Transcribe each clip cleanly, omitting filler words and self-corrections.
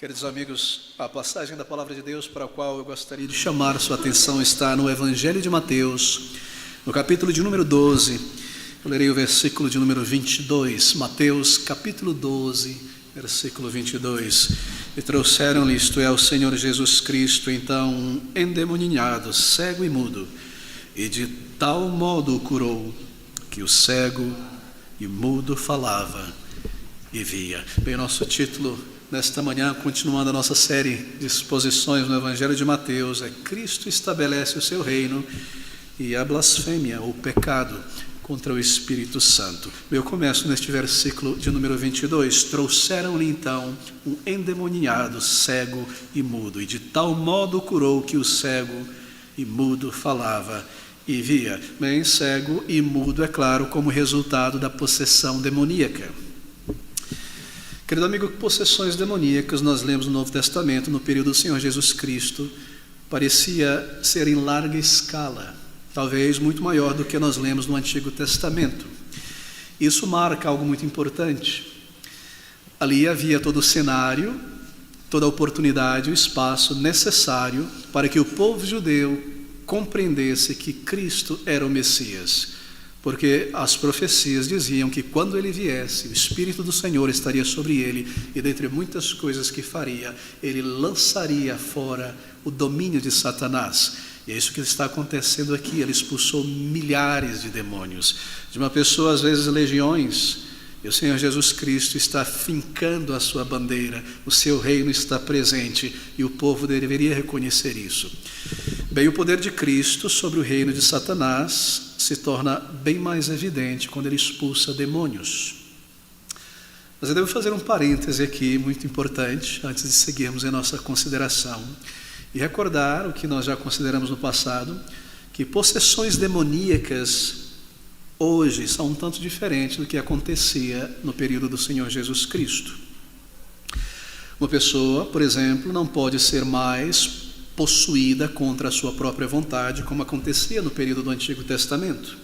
Queridos amigos, a passagem da Palavra de Deus para a qual eu gostaria de chamar sua atenção está no Evangelho de Mateus, no capítulo de número 12. Eu lerei o versículo de número 22, Mateus capítulo 12, versículo 22. E trouxeram-lhe, isto é, o Senhor Jesus Cristo, então um endemoniado, cego e mudo, e de tal modo o curou, que o cego e mudo falava e via. Bem, nosso título nesta manhã, continuando a nossa série de exposições no Evangelho de Mateus, é Cristo estabelece o seu reino e a blasfêmia, o pecado contra o Espírito Santo. Eu começo neste versículo de número 22. Trouxeram-lhe então um endemoniado, cego e mudo, e de tal modo curou que o cego e mudo falava e via. Bem, cego e mudo, é claro, como resultado da possessão demoníaca. Querido amigo, possessões demoníacas nós lemos no Novo Testamento, no período do Senhor Jesus Cristo, parecia ser em larga escala, talvez muito maior do que nós lemos no Antigo Testamento. Isso marca algo muito importante. Ali havia todo o cenário, toda a oportunidade, o espaço necessário para que o povo judeu compreendesse que Cristo era o Messias. Porque as profecias diziam que quando ele viesse, o Espírito do Senhor estaria sobre ele, e dentre muitas coisas que faria, ele lançaria fora o domínio de Satanás. E é isso que está acontecendo aqui. Ele expulsou milhares de demônios, de uma pessoa às vezes legiões, e o Senhor Jesus Cristo está fincando a sua bandeira, o seu reino está presente, e o povo deveria reconhecer isso. Bem, o poder de Cristo sobre o reino de Satanás se torna bem mais evidente quando ele expulsa demônios. Mas eu devo fazer um parêntese aqui muito importante, antes de seguirmos em nossa consideração, e recordar o que nós já consideramos no passado, que possessões demoníacas hoje são um tanto diferentes do que acontecia no período do Senhor Jesus Cristo. Uma pessoa, por exemplo, não pode ser mais possuída contra a sua própria vontade, como acontecia no período do Antigo Testamento.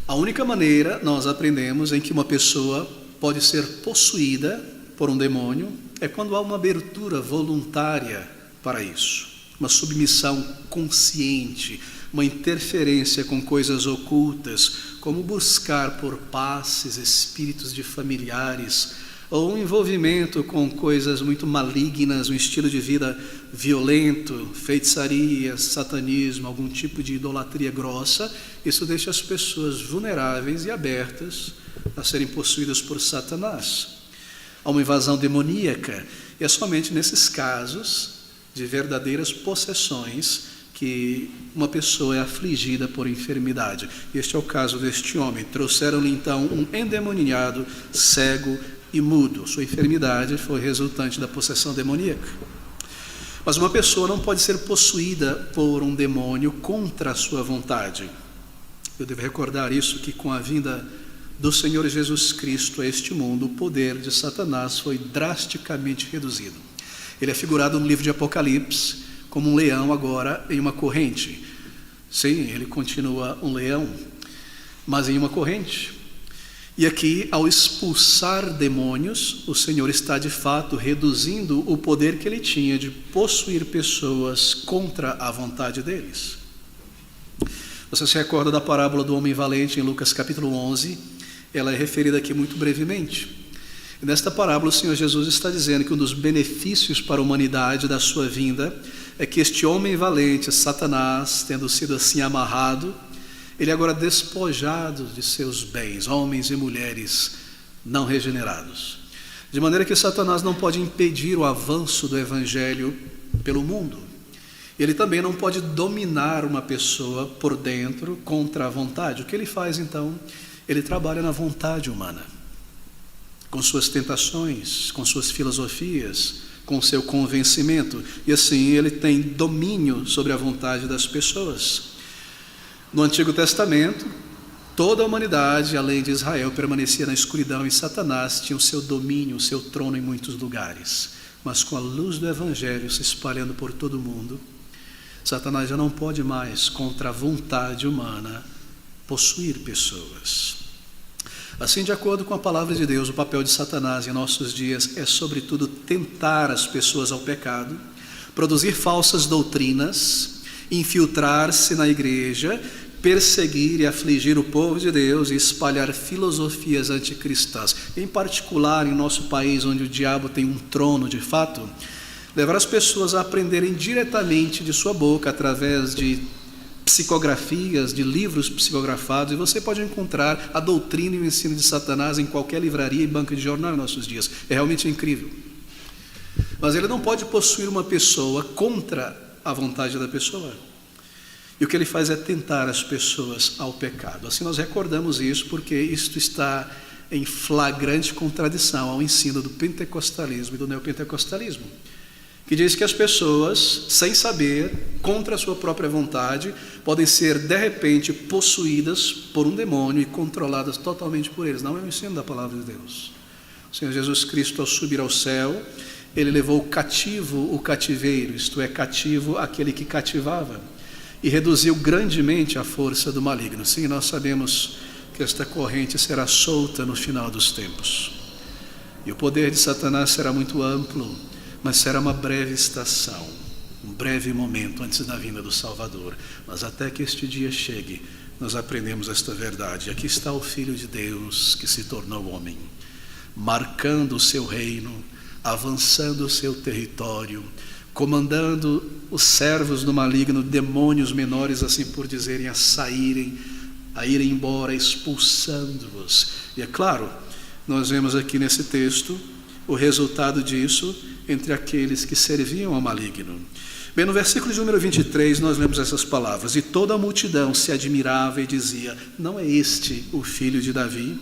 A única maneira nós aprendemos em que uma pessoa pode ser possuída por um demônio é quando há uma abertura voluntária para isso, uma submissão consciente, uma interferência com coisas ocultas, como buscar por passes, espíritos de familiares, ou um envolvimento com coisas muito malignas, um estilo de vida violento, feitiçaria, satanismo, algum tipo de idolatria grossa. Isso deixa as pessoas vulneráveis e abertas a serem possuídas por Satanás. Há uma invasão demoníaca, e é somente nesses casos de verdadeiras possessões que uma pessoa é afligida por enfermidade. Este é o caso deste homem. Trouxeram-lhe então um endemoniado, cego e mudo. Sua enfermidade foi resultante da possessão demoníaca. Mas uma pessoa não pode ser possuída por um demônio contra a sua vontade. Eu devo recordar isso, que com a vinda do Senhor Jesus Cristo a este mundo, o poder de Satanás foi drasticamente reduzido. Ele é figurado no livro de Apocalipse como um leão agora em uma corrente. Sim, ele continua um leão, mas em uma corrente. E aqui, ao expulsar demônios, o Senhor está de fato reduzindo o poder que ele tinha de possuir pessoas contra a vontade deles. Você se recorda da parábola do homem valente em Lucas capítulo 11? Ela é referida aqui muito brevemente. E nesta parábola o Senhor Jesus está dizendo que um dos benefícios para a humanidade da sua vinda é que este homem valente, Satanás, tendo sido assim amarrado, ele agora despojado de seus bens, homens e mulheres não regenerados. De maneira que Satanás não pode impedir o avanço do Evangelho pelo mundo. Ele também não pode dominar uma pessoa por dentro contra a vontade. O que ele faz então? Ele trabalha na vontade humana, com suas tentações, com suas filosofias, com seu convencimento. E assim ele tem domínio sobre a vontade das pessoas. No Antigo Testamento, toda a humanidade, além de Israel, permanecia na escuridão, e Satanás tinha o seu domínio, o seu trono em muitos lugares. Mas com a luz do Evangelho se espalhando por todo o mundo, Satanás já não pode mais, contra a vontade humana, possuir pessoas. Assim, de acordo com a palavra de Deus, o papel de Satanás em nossos dias é, sobretudo, tentar as pessoas ao pecado, produzir falsas doutrinas, infiltrar-se na igreja, perseguir e afligir o povo de Deus e espalhar filosofias anticristãs. Em particular, em nosso país, onde o diabo tem um trono de fato, levar as pessoas a aprenderem diretamente de sua boca, através de psicografias, de livros psicografados, e você pode encontrar a doutrina e o ensino de Satanás em qualquer livraria e banca de jornal em nossos dias. É realmente incrível. Mas ele não pode possuir uma pessoa contra a vontade da pessoa. E o que ele faz é tentar as pessoas ao pecado. Assim nós recordamos isso porque isto está em flagrante contradição ao ensino do pentecostalismo e do neopentecostalismo, que diz que as pessoas, sem saber, contra a sua própria vontade, podem ser de repente possuídas por um demônio e controladas totalmente por eles. Não é o ensino da palavra de Deus. O Senhor Jesus Cristo, ao subir ao céu, ele levou cativo o cativeiro, isto é, cativo aquele que cativava, e reduziu grandemente a força do maligno. Sim, nós sabemos que esta corrente será solta no final dos tempos. E o poder de Satanás será muito amplo, mas será uma breve estação, um breve momento antes da vinda do Salvador. Mas até que este dia chegue, nós aprendemos esta verdade. Aqui está o Filho de Deus que se tornou homem, marcando o seu reino, avançando o seu território, comandando os servos do maligno, demônios menores, assim por dizerem, a irem embora, expulsando-os. E é claro, nós vemos aqui nesse texto o resultado disso entre aqueles que serviam ao maligno. Bem, no versículo de número 23, nós lemos essas palavras: e toda a multidão se admirava e dizia: não é este o filho de Davi?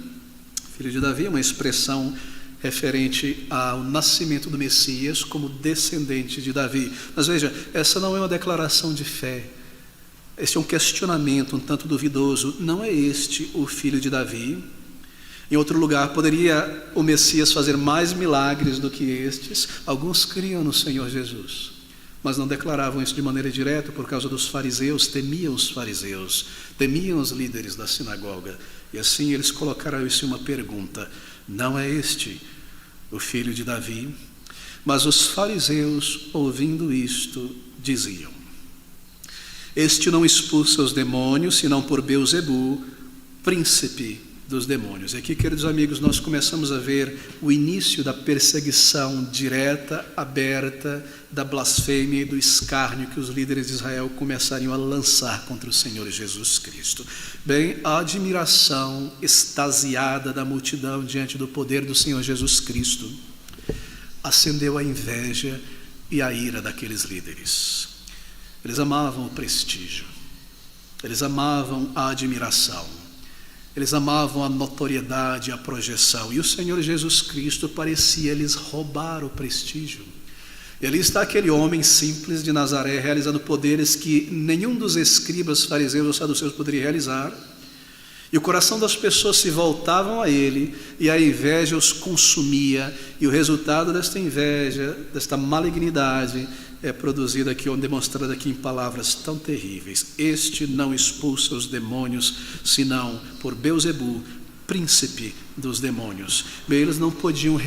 Filho de Davi é uma expressão referente ao nascimento do Messias como descendente de Davi. Mas veja, essa não é uma declaração de fé. Este é um questionamento um tanto duvidoso. Não é este o filho de Davi? Em outro lugar, poderia o Messias fazer mais milagres do que estes? Alguns criam no Senhor Jesus, mas não declaravam isso de maneira direta por causa dos fariseus, temiam os líderes da sinagoga. E assim eles colocaram isso em uma pergunta: não é este o filho de Davi? Mas os fariseus, ouvindo isto, diziam: este não expulsa os demônios, senão por Beelzebu, príncipe dos demônios. E aqui, queridos amigos, nós começamos a ver o início da perseguição direta, aberta, da blasfêmia e do escárnio que os líderes de Israel começariam a lançar contra o Senhor Jesus Cristo. Bem, a admiração extasiada da multidão diante do poder do Senhor Jesus Cristo acendeu a inveja e a ira daqueles líderes. Eles amavam o prestígio, eles amavam a admiração, eles amavam a notoriedade, a projeção. E o Senhor Jesus Cristo parecia lhes roubar o prestígio. E ali está aquele homem simples de Nazaré, realizando poderes que nenhum dos escribas, fariseus ou saduceus poderia realizar. E o coração das pessoas se voltavam a ele, e a inveja os consumia. E o resultado desta inveja, desta malignidade, é produzida aqui, ou demonstrada aqui em palavras tão terríveis: este não expulsa os demônios, senão por Beelzebu, príncipe dos demônios. Bem, eles não podiam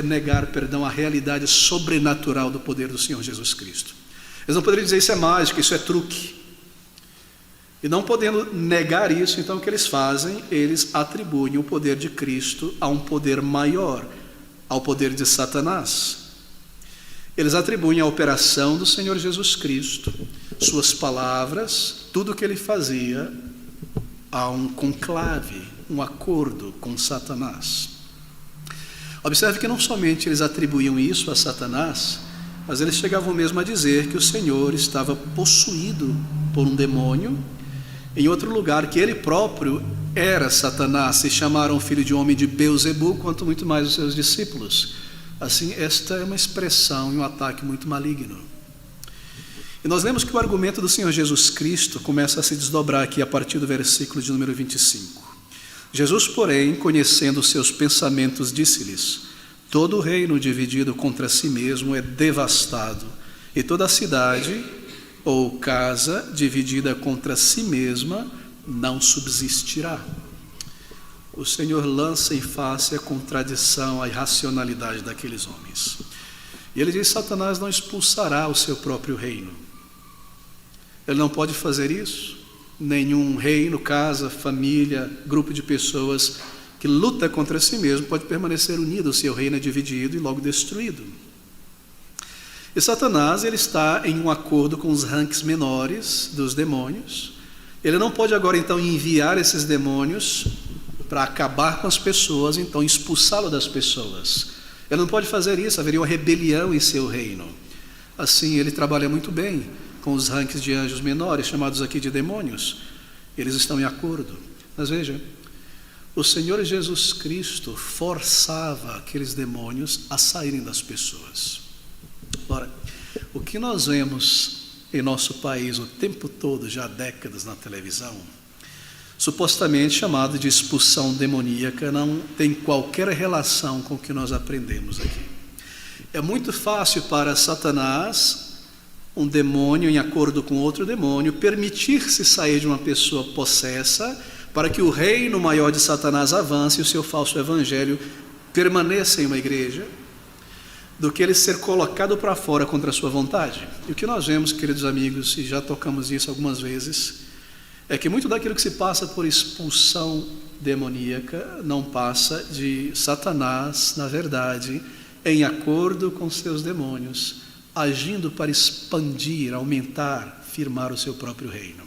negar a realidade sobrenatural do poder do Senhor Jesus Cristo. Eles não poderiam dizer: isso é mágica, isso é truque. E não podendo negar isso, então o que eles fazem? Eles atribuem o poder de Cristo a um poder maior, ao poder de Satanás. Eles atribuem a operação do Senhor Jesus Cristo, suas palavras, tudo o que ele fazia, a um conclave, um acordo com Satanás. Observe que não somente eles atribuíam isso a Satanás, mas eles chegavam mesmo a dizer que o Senhor estava possuído por um demônio. Em outro lugar, que ele próprio era Satanás. Se chamaram o filho de homem de Beelzebu, quanto muito mais os seus discípulos. Assim, esta é uma expressão e um ataque muito maligno. E nós lemos que o argumento do Senhor Jesus Cristo começa a se desdobrar aqui a partir do versículo de número 25. Jesus, porém, conhecendo os seus pensamentos, disse-lhes: todo reino dividido contra si mesmo é devastado, e toda cidade ou casa dividida contra si mesma não subsistirá. o Senhor lança em face a contradição, a irracionalidade daqueles homens. E ele diz: Satanás não expulsará o seu próprio reino. Ele não pode fazer isso. Nenhum reino, casa, família, grupo de pessoas que luta contra si mesmo pode permanecer unido. O seu reino é dividido e logo destruído. E Satanás, ele está em um acordo com os ranks menores dos demônios. Ele não pode agora então enviar esses demônios para acabar com as pessoas, então expulsá-lo das pessoas. Ele não pode fazer isso, haveria uma rebelião em seu reino. Assim, ele trabalha muito bem com os ranks de anjos menores, chamados aqui de demônios. Eles estão em acordo. Mas veja, o Senhor Jesus Cristo forçava aqueles demônios a saírem das pessoas. Ora, o que nós vemos em nosso país o tempo todo, já há décadas na televisão, supostamente chamado de expulsão demoníaca, não tem qualquer relação com o que nós aprendemos aqui. É muito fácil para Satanás, um demônio em acordo com outro demônio, permitir-se sair de uma pessoa possessa para que o reino maior de Satanás avance e o seu falso evangelho permaneça em uma igreja, do que ele ser colocado para fora contra a sua vontade. E o que nós vemos, queridos amigos, e já tocamos nisso algumas vezes, é que muito daquilo que se passa por expulsão demoníaca não passa de Satanás, na verdade, em acordo com seus demônios, agindo para expandir, aumentar, firmar o seu próprio reino.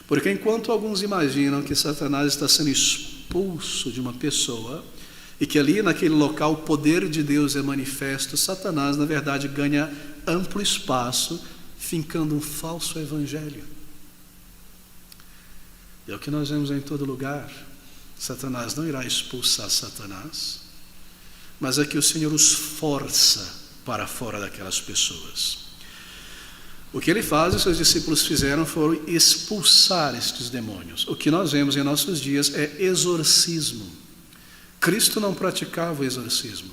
Porque enquanto alguns imaginam que Satanás está sendo expulso de uma pessoa, e que ali naquele local o poder de Deus é manifesto, Satanás na verdade ganha amplo espaço, fincando um falso evangelho. E é o que nós vemos em todo lugar. Satanás não irá expulsar Satanás, mas é que o Senhor os força para fora daquelas pessoas. O que ele faz, os seus discípulos fizeram, foi expulsar estes demônios. O que nós vemos em nossos dias é exorcismo. Cristo não praticava o exorcismo.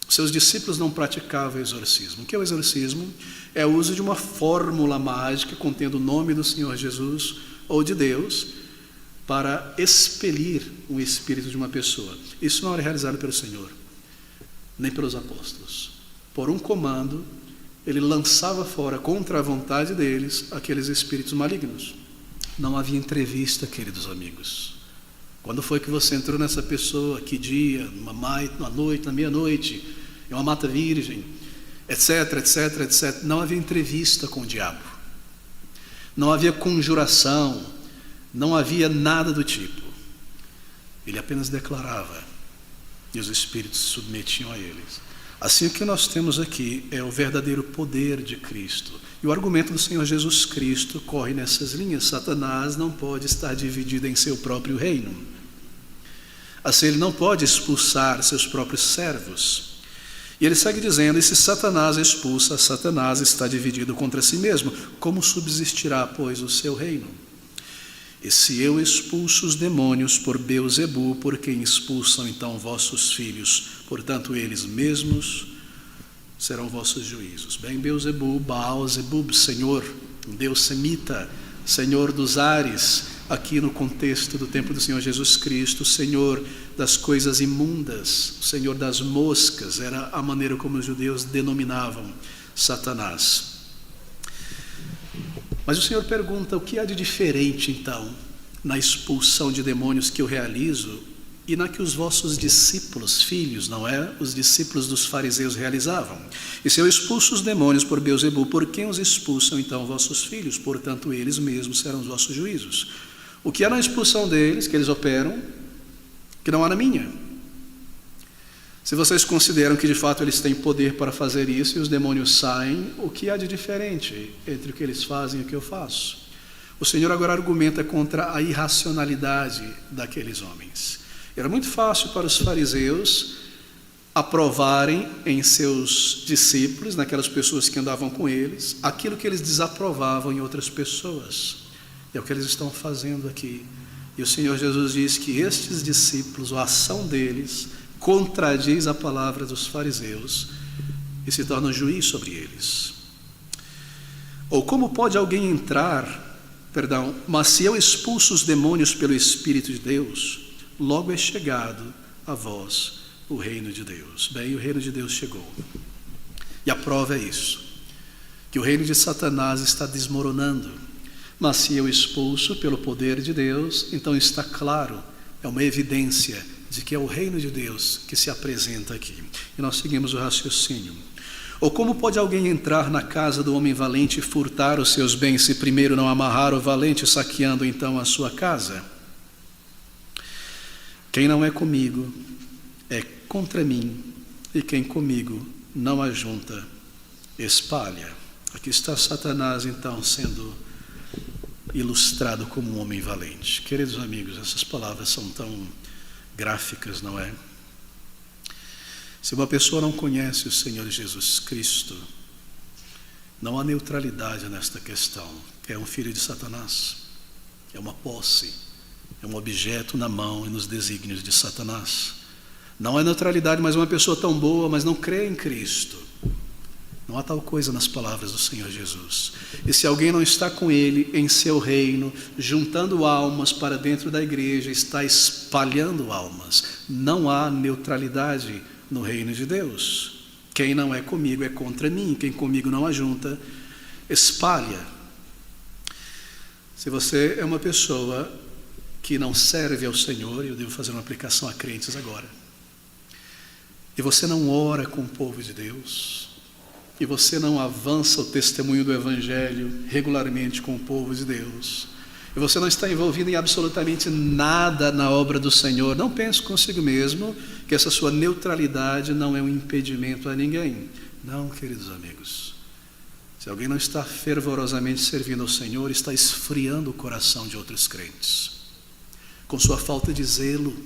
Seus discípulos não praticavam o exorcismo. O que é o exorcismo? É o uso de uma fórmula mágica contendo o nome do Senhor Jesus ou de Deus para expelir um espírito de uma pessoa. Isso não era realizado pelo Senhor, nem pelos apóstolos. Por um comando, ele lançava fora, contra a vontade deles, aqueles espíritos malignos. Não havia entrevista, queridos amigos. Quando foi que você entrou nessa pessoa? Que dia? Numa noite, na meia-noite, em uma mata virgem, etc, etc, etc. Não havia entrevista com o diabo. Não havia conjuração. Não havia nada do tipo. Ele apenas declarava, e os espíritos se submetiam a eles. Assim, o que nós temos aqui é o verdadeiro poder de Cristo. E o argumento do Senhor Jesus Cristo corre nessas linhas. Satanás não pode estar dividido em seu próprio reino. Assim, ele não pode expulsar seus próprios servos. E ele segue dizendo: e se Satanás expulsa, Satanás está dividido contra si mesmo. Como subsistirá, pois, o seu reino? E se eu expulso os demônios por Beelzebu, por quem expulsam então vossos filhos, portanto eles mesmos serão vossos juízos. Bem, Beelzebu, Baal, Zebub, Senhor, um Deus semita, Senhor dos ares, aqui no contexto do tempo do Senhor Jesus Cristo, Senhor das coisas imundas, Senhor das moscas, era a maneira como os judeus denominavam Satanás. Mas o Senhor pergunta: o que há de diferente, então, na expulsão de demônios que eu realizo e na que os vossos discípulos, filhos, não é? Os discípulos dos fariseus realizavam. E se eu expulso os demônios por Beelzebu, por quem os expulsam, então, vossos filhos? Portanto, eles mesmos serão os vossos juízos. O que há na expulsão deles, que eles operam, que não há na minha? Se vocês consideram que de fato eles têm poder para fazer isso e os demônios saem, o que há de diferente entre o que eles fazem e o que eu faço? O Senhor agora argumenta contra a irracionalidade daqueles homens. Era muito fácil para os fariseus aprovarem em seus discípulos, naquelas pessoas que andavam com eles, aquilo que eles desaprovavam em outras pessoas. É o que eles estão fazendo aqui. E o Senhor Jesus diz que estes discípulos, a ação deles, contradiz a palavra dos fariseus e se torna juiz sobre eles. Ou como pode alguém mas se eu expulso os demônios pelo Espírito de Deus, logo é chegado a vós o reino de Deus. Bem, o reino de Deus chegou. E a prova é isso, que o reino de Satanás está desmoronando. Mas se eu expulso pelo poder de Deus, então está claro, é uma evidência de que é o reino de Deus que se apresenta aqui. E nós seguimos o raciocínio. Ou como pode alguém entrar na casa do homem valente e furtar os seus bens, se primeiro não amarrar o valente, saqueando então a sua casa? Quem não é comigo é contra mim, e quem comigo não ajunta, espalha. Aqui está Satanás então sendo ilustrado como um homem valente. Queridos amigos, essas palavras são tão gráficas, não é? Se uma pessoa não conhece o Senhor Jesus Cristo, não há neutralidade nesta questão. É um filho de Satanás, é uma posse, é um objeto na mão e nos desígnios de Satanás. Não há neutralidade, mas uma pessoa tão boa, mas não crê em Cristo. Não há tal coisa nas palavras do Senhor Jesus. E se alguém não está com Ele em seu reino, juntando almas para dentro da igreja, está espalhando almas. Não há neutralidade no reino de Deus. Quem não é comigo é contra mim. Quem comigo não ajunta, espalha. Se você é uma pessoa que não serve ao Senhor, eu devo fazer uma aplicação a crentes agora, e você não ora com o povo de Deus, e você não avança o testemunho do Evangelho regularmente com o povo de Deus, e você não está envolvido em absolutamente nada na obra do Senhor, não pense consigo mesmo que essa sua neutralidade não é um impedimento a ninguém. Não, queridos amigos. Se alguém não está fervorosamente servindo ao Senhor, está esfriando o coração de outros crentes, com sua falta de zelo,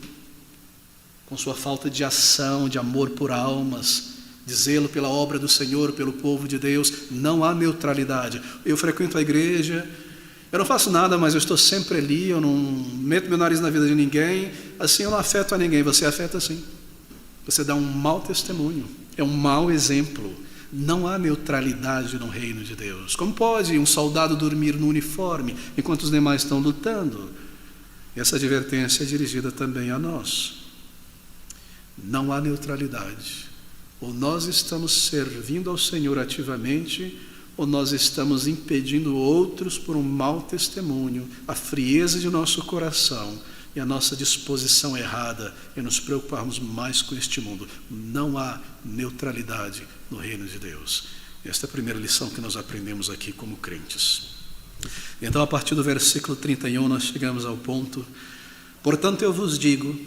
com sua falta de ação, de amor por almas, de zelo pela obra do Senhor, pelo povo de Deus. Não há neutralidade. Eu frequento a igreja, eu não faço nada, mas eu estou sempre ali, eu não meto meu nariz na vida de ninguém, assim eu não afeto a ninguém. Você afeta sim. Você dá um mau testemunho, é um mau exemplo. Não há neutralidade no reino de Deus. Como pode um soldado dormir no uniforme enquanto os demais estão lutando? Essa advertência é dirigida também a nós. Não há neutralidade. Ou nós estamos servindo ao Senhor ativamente, ou nós estamos impedindo outros por um mau testemunho, a frieza de nosso coração e a nossa disposição errada em nos preocuparmos mais com este mundo. Não há neutralidade no reino de Deus. Esta é a primeira lição que nós aprendemos aqui como crentes. Então, a partir do versículo 31, nós chegamos ao ponto: portanto, eu vos digo,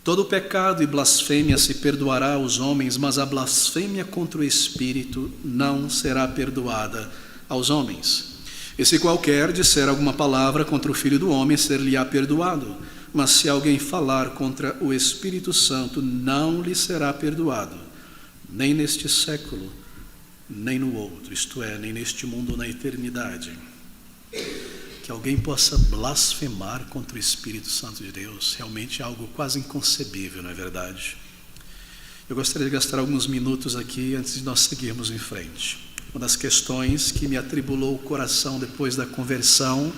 todo pecado e blasfêmia se perdoará aos homens, mas a blasfêmia contra o Espírito não será perdoada aos homens. E se qualquer disser alguma palavra contra o Filho do Homem, ser-lhe-á perdoado. Mas se alguém falar contra o Espírito Santo, não lhe será perdoado, nem neste século, nem no outro, isto é, nem neste mundo ou na eternidade. Que alguém possa blasfemar contra o Espírito Santo de Deus, realmente é algo quase inconcebível, não é verdade? Eu gostaria de gastar alguns minutos aqui antes de nós seguirmos em frente. Uma das questões que me atribulou o coração depois da conversão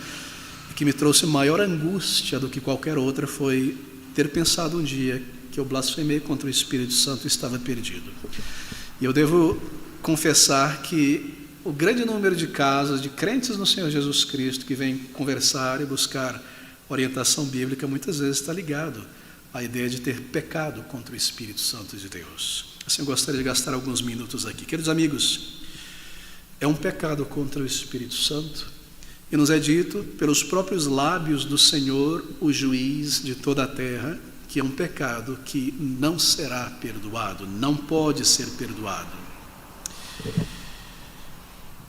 e que me trouxe maior angústia do que qualquer outra foi ter pensado um dia que eu blasfemei contra o Espírito Santo e estava perdido. E eu devo confessar que o grande número de casos de crentes no Senhor Jesus Cristo que vêm conversar e buscar orientação bíblica muitas vezes está ligado à ideia de ter pecado contra o Espírito Santo de Deus. Assim, eu gostaria de gastar alguns minutos aqui. Queridos amigos, é um pecado contra o Espírito Santo, e nos é dito pelos próprios lábios do Senhor, o juiz de toda a terra, que é um pecado que não será perdoado, não pode ser perdoado.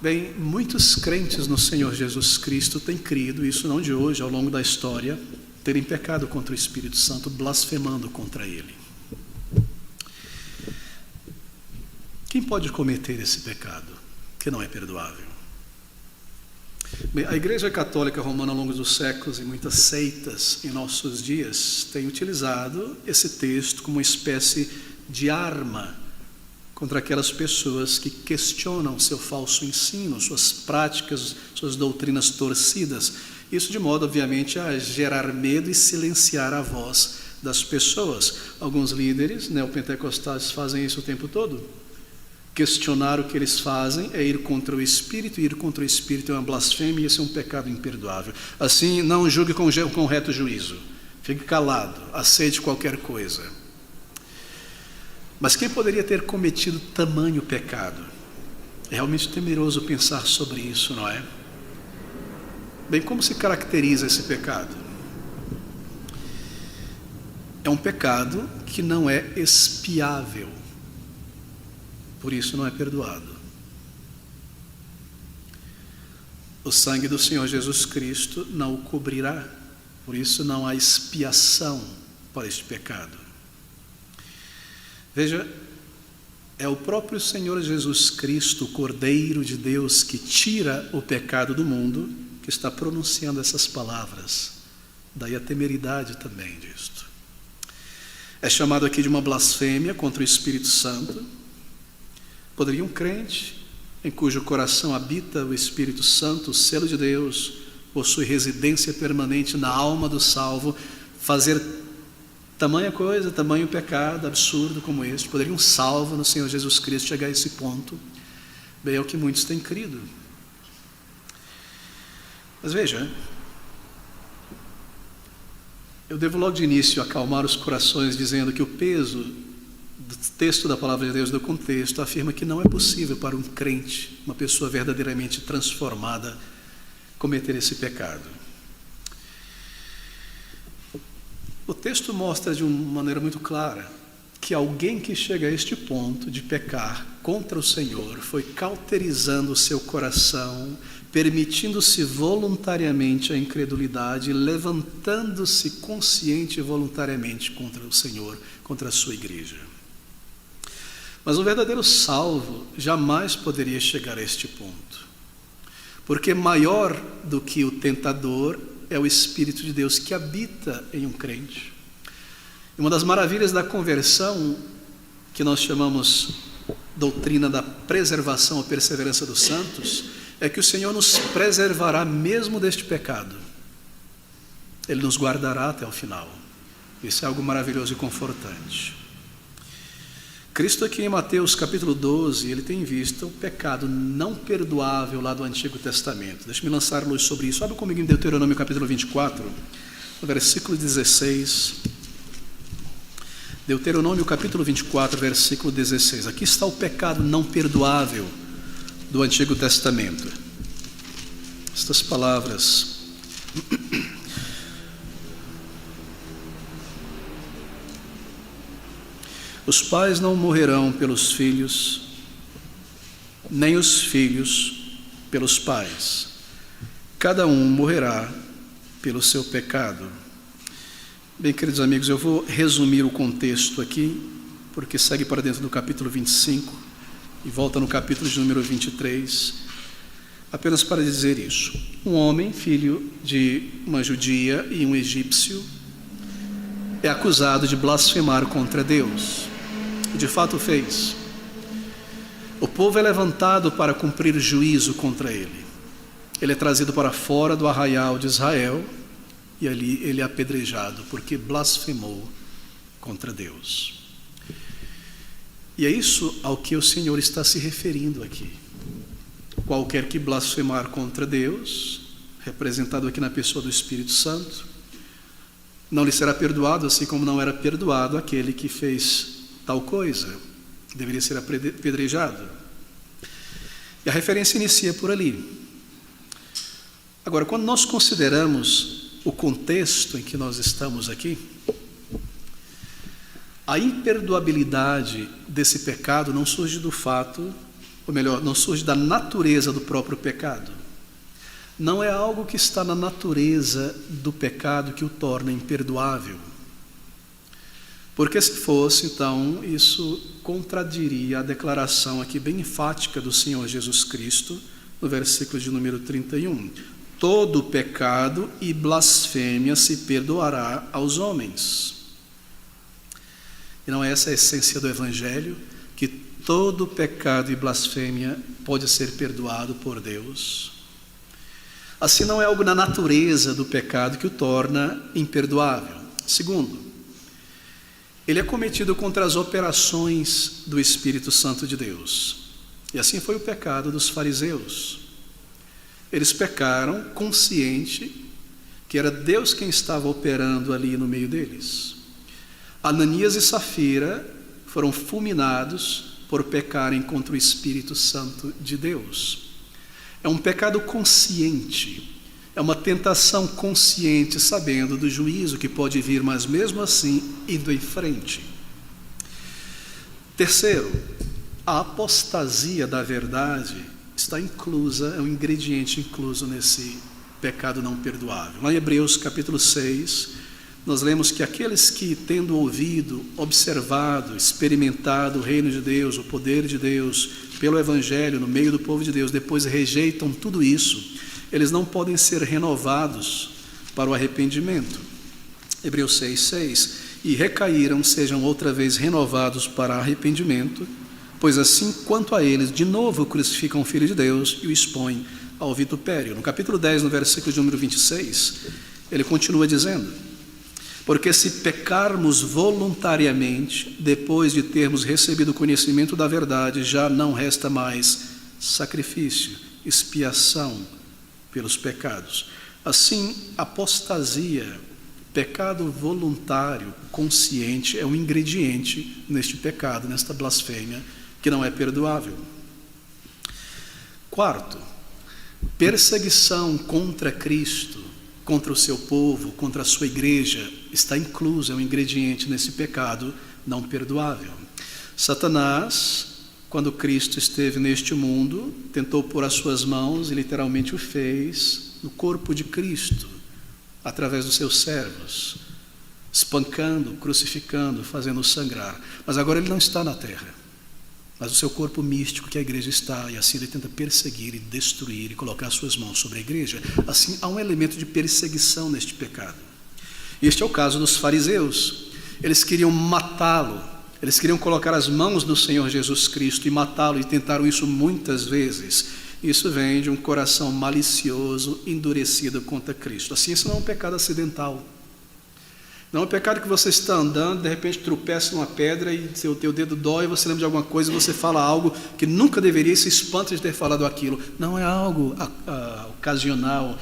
Bem, muitos crentes no Senhor Jesus Cristo têm crido, isso não de hoje, ao longo da história, terem pecado contra o Espírito Santo, blasfemando contra Ele. Quem pode cometer esse pecado que não é perdoável? Bem, a Igreja Católica Romana, ao longo dos séculos, e muitas seitas em nossos dias, têm utilizado esse texto como uma espécie de arma contra aquelas pessoas que questionam seu falso ensino, suas práticas, suas doutrinas torcidas. Isso de modo, obviamente, a gerar medo e silenciar a voz das pessoas. Alguns líderes neopentecostais fazem isso o tempo todo. Questionar o que eles fazem é ir contra o Espírito, e ir contra o Espírito é uma blasfêmia, e isso é um pecado imperdoável. Assim, não julgue com reto juízo. Fique calado, aceite qualquer coisa. Mas quem poderia ter cometido tamanho pecado? É realmente temeroso pensar sobre isso, não é? Bem, como se caracteriza esse pecado? É um pecado que não é expiável, por isso não é perdoado. O sangue do Senhor Jesus Cristo não o cobrirá, por isso não há expiação para este pecado. Veja, é o próprio Senhor Jesus Cristo, o Cordeiro de Deus, que tira o pecado do mundo, que está pronunciando essas palavras. Daí a temeridade também disto. É chamado aqui de uma blasfêmia contra o Espírito Santo. Poderia um crente, em cujo coração habita o Espírito Santo, o selo de Deus, possui residência permanente na alma do salvo, fazer tamanha coisa, tamanho pecado absurdo como este? Poderia um salvo no Senhor Jesus Cristo chegar a esse ponto? Bem, é o que muitos têm crido. Mas veja, eu devo logo de início acalmar os corações dizendo que o peso do texto da palavra de Deus, do contexto, afirma que não é possível para um crente, uma pessoa verdadeiramente transformada, cometer esse pecado. O texto mostra de uma maneira muito clara que alguém que chega a este ponto de pecar contra o Senhor foi cauterizando o seu coração, permitindo-se voluntariamente a incredulidade, levantando-se consciente e voluntariamente contra o Senhor, contra a sua igreja. Mas um verdadeiro salvo jamais poderia chegar a este ponto, porque maior do que o tentador é o Espírito de Deus que habita em um crente. E uma das maravilhas da conversão, que nós chamamos doutrina da preservação ou perseverança dos santos, é que o Senhor nos preservará mesmo deste pecado. Ele nos guardará até o final. Isso é algo maravilhoso e confortante. Cristo aqui em Mateus capítulo 12, ele tem visto o pecado não perdoável lá do Antigo Testamento. Deixe-me lançar luz sobre isso. Abre comigo em Deuteronômio capítulo 24, no versículo 16. Deuteronômio capítulo 24, versículo 16. Aqui está o pecado não perdoável do Antigo Testamento. Estas palavras. Os pais não morrerão pelos filhos, nem os filhos pelos pais. Cada um morrerá pelo seu pecado. Bem, queridos amigos, eu vou resumir o contexto aqui, porque segue para dentro do capítulo 25 e volta no capítulo de número 23, apenas para dizer isso. Um homem, filho de uma judia e um egípcio, é acusado de blasfemar contra Deus. De fato fez. O povo é levantado para cumprir juízo contra ele. Ele é trazido para fora do arraial de Israel e ali ele é apedrejado porque blasfemou contra Deus. E é isso ao que o Senhor está se referindo aqui. Qualquer que blasfemar contra Deus, representado aqui na pessoa do Espírito Santo, não lhe será perdoado, assim como não era perdoado aquele que fez tal coisa, deveria ser apedrejado. E a referência inicia por ali. Agora, quando nós consideramos o contexto em que nós estamos aqui, a imperdoabilidade desse pecado não surge do fato, ou melhor, não surge da natureza do próprio pecado. Não é algo que está na natureza do pecado que o torna imperdoável. Porque se fosse, então, isso contradiria a declaração aqui bem enfática do Senhor Jesus Cristo, no versículo de número 31. Todo pecado e blasfêmia se perdoará aos homens. E não é essa a essência do Evangelho, que todo pecado e blasfêmia pode ser perdoado por Deus? Assim, não é algo na natureza do pecado que o torna imperdoável. Segundo, ele é cometido contra as operações do Espírito Santo de Deus. E assim foi o pecado dos fariseus. Eles pecaram consciente que era Deus quem estava operando ali no meio deles. Ananias e Safira foram fulminados por pecarem contra o Espírito Santo de Deus. É um pecado consciente, é uma tentação consciente, sabendo do juízo que pode vir, mas mesmo assim indo em frente. Terceiro, a apostasia da verdade está inclusa, é um ingrediente incluso nesse pecado não perdoável. Lá em Hebreus capítulo 6, nós lemos que aqueles que, tendo ouvido, observado, experimentado o reino de Deus, o poder de Deus, pelo Evangelho, no meio do povo de Deus, depois rejeitam tudo isso, eles não podem ser renovados para o arrependimento. Hebreus 6:6, e recaíram, sejam outra vez renovados para arrependimento, pois assim quanto a eles, de novo crucificam o Filho de Deus e o expõem ao vitupério. No capítulo 10, no versículo de número 26, ele continua dizendo: porque se pecarmos voluntariamente, depois de termos recebido o conhecimento da verdade, já não resta mais sacrifício, expiação pelos pecados. Assim, apostasia, pecado voluntário, consciente, é um ingrediente neste pecado, nesta blasfêmia, que não é perdoável. Quarto, perseguição contra Cristo, contra o seu povo, contra a sua igreja, está incluso, é um ingrediente nesse pecado não perdoável. Satanás, quando Cristo esteve neste mundo, tentou pôr as suas mãos, e literalmente o fez, no corpo de Cristo, através dos seus servos, espancando, crucificando, fazendo sangrar. Mas agora ele não está na terra, mas o seu corpo místico que a igreja está, e assim ele tenta perseguir e destruir e colocar suas mãos sobre a igreja. Assim há um elemento de perseguição neste pecado. Este é o caso dos fariseus. Eles queriam matá-lo, eles queriam colocar as mãos no Senhor Jesus Cristo e matá-lo, e tentaram isso muitas vezes. Isso vem de um coração malicioso, endurecido contra Cristo. Assim, isso não é um pecado acidental. Não é um pecado que você está andando, de repente tropeça numa pedra e o teu dedo dói, você lembra de alguma coisa e você fala algo que nunca deveria e se espanta de ter falado aquilo. Não é algo ocasional,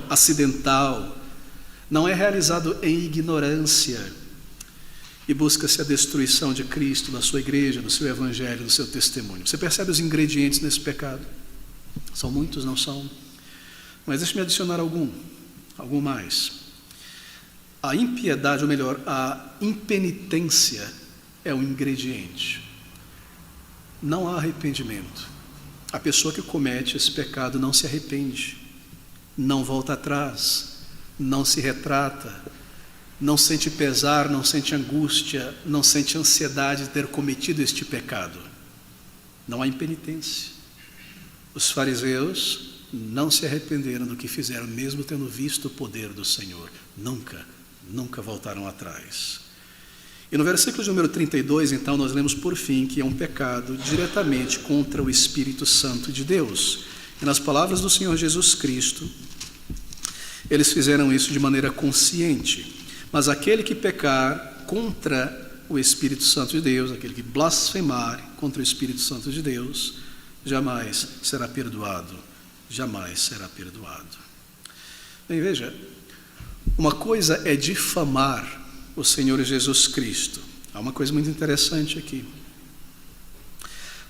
acidental. Não é realizado em ignorância e busca-se a destruição de Cristo, da sua igreja, do seu evangelho, do seu testemunho. Você percebe os ingredientes nesse pecado? São muitos, não são? Mas deixe-me adicionar algum mais. A impiedade, ou melhor, a impenitência é um ingrediente. Não há arrependimento. A pessoa que comete esse pecado não se arrepende, não volta atrás, não se retrata, não sente pesar, não sente angústia, não sente ansiedade de ter cometido este pecado. Não há impenitência. Os fariseus não se arrependeram do que fizeram, mesmo tendo visto o poder do Senhor. Nunca voltaram atrás. E no versículo de número 32, então, nós lemos por fim que é um pecado diretamente contra o Espírito Santo de Deus. E nas palavras do Senhor Jesus Cristo, eles fizeram isso de maneira consciente. Mas aquele que pecar contra o Espírito Santo de Deus, aquele que blasfemar contra o Espírito Santo de Deus, jamais será perdoado. Jamais será perdoado. Bem, veja, uma coisa é difamar o Senhor Jesus Cristo. Há uma coisa muito interessante aqui.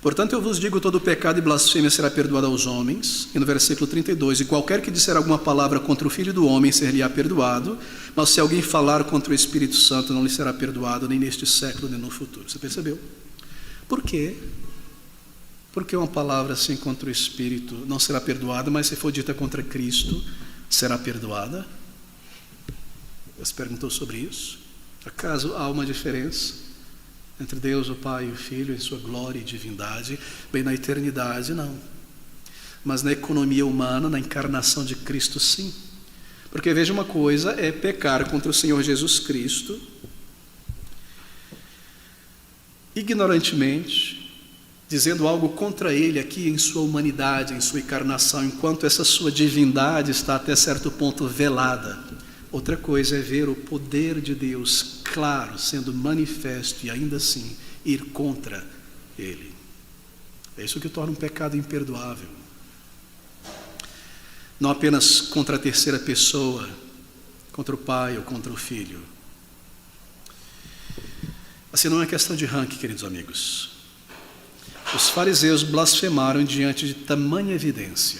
Portanto, eu vos digo, todo pecado e blasfêmia será perdoado aos homens. E no versículo 32, e qualquer que disser alguma palavra contra o Filho do Homem, ser-lhe-á perdoado. Mas se alguém falar contra o Espírito Santo, não lhe será perdoado, nem neste século, nem no futuro. Você percebeu? Por quê? Porque uma palavra assim contra o Espírito não será perdoada, mas se for dita contra Cristo, será perdoada? Você perguntou sobre isso? Acaso há uma diferença entre Deus, o Pai e o Filho, em sua glória e divindade? Bem, na eternidade não, mas na economia humana, na encarnação de Cristo, sim. Porque veja, uma coisa é pecar contra o Senhor Jesus Cristo ignorantemente, dizendo algo contra ele aqui em sua humanidade, em sua encarnação, enquanto essa sua divindade está até certo ponto velada. Outra coisa é ver o poder de Deus claro, sendo manifesto, e ainda assim ir contra ele. É isso que torna um pecado imperdoável. Não apenas contra a terceira pessoa, contra o pai ou contra o filho. Assim, não é questão de ranking, queridos amigos. Os fariseus blasfemaram diante de tamanha evidência.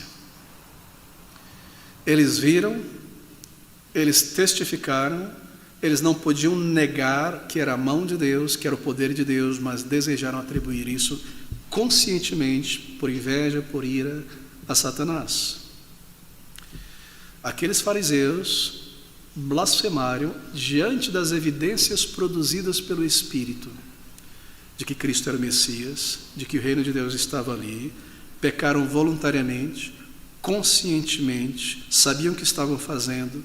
Eles viram, eles testificaram, eles não podiam negar que era a mão de Deus, que era o poder de Deus, mas desejaram atribuir isso conscientemente, por inveja, por ira, a Satanás. Aqueles fariseus blasfemaram diante das evidências produzidas pelo Espírito, de que Cristo era o Messias, de que o reino de Deus estava ali, pecaram voluntariamente, conscientemente, sabiam o que estavam fazendo,